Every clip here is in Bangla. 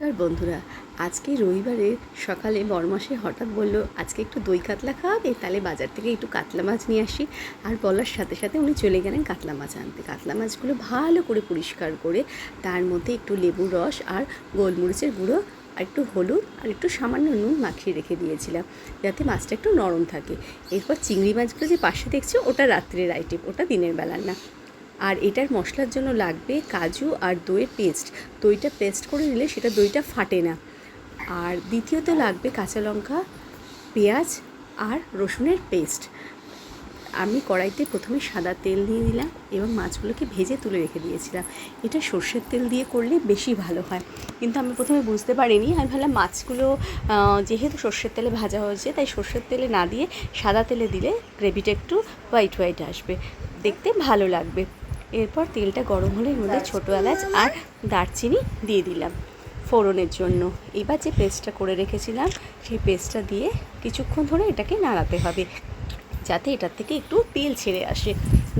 নমস্কার বন্ধুরা। আজকে রবিবারে সকালে বরমাসে হঠাৎ বলল আজকে একটু দই কাতলা খাওয়াবে, তাহলে বাজার থেকে একটু কাতলা মাছ নিয়ে আসি। আর বলার সাথে সাথে উনি চলে গেলেন কাতলা মাছ আনতে। কাতলা মাছগুলো ভালো করে পরিষ্কার করে তার মধ্যে একটু লেবুর রস আর গোলমরিচের গুঁড়ো আর একটু হলুদ আর একটু সামান্য নুন মাখিয়ে রেখে দিয়েছিলাম, যাতে মাছটা একটু নরম থাকে। এরপর চিংড়ি মাছগুলো যে পাশে দেখছি ওটা রাত্রের আইটেম, ওটা দিনের বেলার না। আর এটার মশলার জন্য লাগবে কাজু আর দইয়ের পেস্ট। দইটা পেস্ট করে নিলে সেটা দইটা ফাটে না। আর দ্বিতীয়ত লাগবে কাঁচা লঙ্কা, পেঁয়াজ আর রসুনের পেস্ট। আমি কড়াইতে প্রথমে সাদা তেল দিয়ে দিলাম এবং মাছগুলোকে ভেজে তুলে রেখে দিয়েছিলাম। এটা সর্ষের তেল দিয়ে করলে বেশি ভালো হয়, কিন্তু আমি প্রথমে বুঝতে পারিনি। আমি ভাবলাম মাছগুলো যেহেতু সর্ষের তেলে ভাজা হয়েছে, তাই সর্ষের তেলে না দিয়ে সাদা তেলে দিলে গ্রেভিটা একটু হোয়াইট হোয়াইট আসবে, দেখতে ভালো লাগবে। এরপর তেলটা গরম হলে এর মধ্যে ছোটো এলাচ আর দারচিনি দিয়ে দিলাম ফোড়নের জন্য। এবার যে পেস্টটা করে রেখেছিলাম সেই পেস্টটা দিয়ে কিছুক্ষণ ধরে এটাকে নাড়াতে হবে, যাতে এটার থেকে একটু তেল ছেড়ে আসে,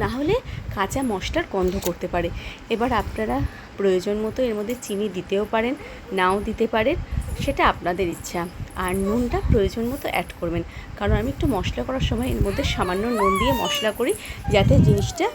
না হলে কাঁচা মশলার গন্ধ করতে পারে। এবার আপনারা প্রয়োজন মতো এর মধ্যে চিনি দিতেও পারেন, নাও দিতে পারেন, সেটা আপনাদের ইচ্ছা। আর নুনটা প্রয়োজন মতো অ্যাড করবেন, কারণ আমি একটু মশলা করার সময় এর মধ্যে সামান্য নুন দিয়ে মশলা করি, যাতে জিনিসটা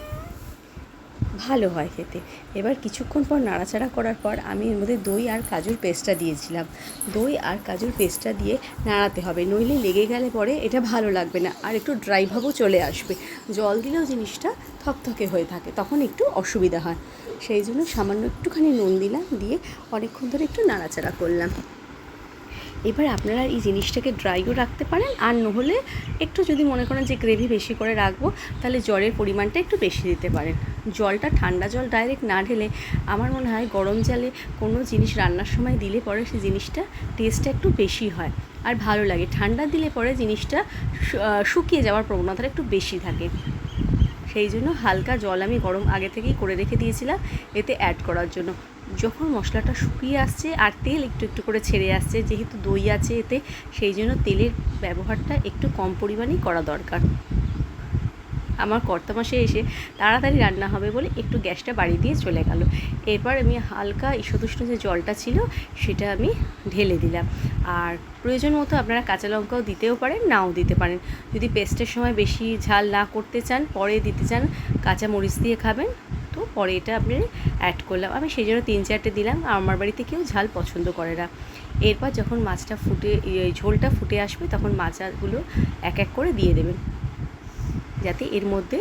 ভালো হয় খেতে। এবার কিছুক্ষণ পর নাড়াচাড়া করার পর আমি এর মধ্যে দই আর কাজুর পেস্টটা দিয়েছিলাম। দই আর কাজুর পেস্টটা দিয়ে নাড়াতে হবে, নইলে লেগে গেলে পরে এটা ভালো লাগবে না, আর একটু ড্রাই ভাবও চলে আসবে। জল দিলেও জিনিসটা থকথকে হয়ে থাকে, তখন একটু অসুবিধা হয়। সেই জন্য সামান্য একটুখানি নুন দিলাম, দিয়ে অনেকক্ষণ ধরে একটু নাড়াচাড়া করলাম। এবার আপনারা এই জিনিসটাকে ড্রাইও রাখতে পারেন, আর নহলে একটু যদি মনে করেন যে গ্রেভি বেশি করে রাখবো, তাহলে জলের পরিমাণটা একটু বেশি দিতে পারেন। জলটা ঠান্ডা জল ডাইরেক্ট না ঢেলে আমার মনে হয় গরম জলে কোনো জিনিস রান্নার সময় দিলে পরে সেই জিনিসটা টেস্টটা একটু বেশি হয় আর ভালো লাগে। ঠান্ডা দিলে পরে জিনিসটা শুকিয়ে যাওয়ার প্রবণতাটা একটু বেশি থাকে। সেই জন্য হালকা জল আমি গরম আগে থেকেই করে রেখে দিয়েছিলাম এতে অ্যাড করার জন্য। যখন মশলাটা শুকিয়ে আসছে আর তেল একটু একটু করে ছেড়ে আসছে, যেহেতু দই আছে এতে, সেই জন্য তেলের ব্যবহারটা একটু কম পরিমাণেই করা দরকার। আমার কর্তামশাই এসে তাড়াতাড়ি রান্না হবে বলে একটু গ্যাসটা বাড়িয়ে দিয়ে চলে গেল। এরপর আমি হালকা ঈষদুষ্ণ যে জলটা ছিল সেটা আমি ঢেলে দিলাম। আর প্রয়োজন মতো আপনারা কাঁচা লঙ্কাও দিতেও পারেন, নাও দিতে পারেন। যদি পেস্টের সময় বেশি ঝাল না করতে চান, পরে দিতে চান, কাঁচা মরিচ দিয়ে খাবেন, তো পরে এটা আপনি অ্যাড করলাম। আমি সেই জন্য 3-4টে দিলাম, আমার বাড়িতে কেউ ঝাল পছন্দ করে না। এরপর যখন মাছটা ঝোলটা ফুটে আসবে, তখন মাছগুলো এক এক করে দিয়ে দেবেন, যাতে এর মধ্যে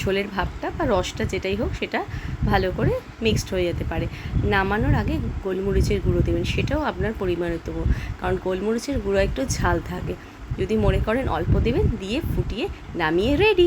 ঝোলের ভাবটা বা রসটা যেটাই হোক সেটা ভালো করে মিক্সড হয়ে যেতে পারে। নামানোর আগে গোলমরিচের গুঁড়ো দেবেন, সেটাও আপনার পরিমাণে দেবো, কারণ গোলমরিচের গুঁড়ো একটু ঝাল থাকে। যদি মনে করেন অল্প দেবেন, দিয়ে ফুটিয়ে নামিয়ে রেডি।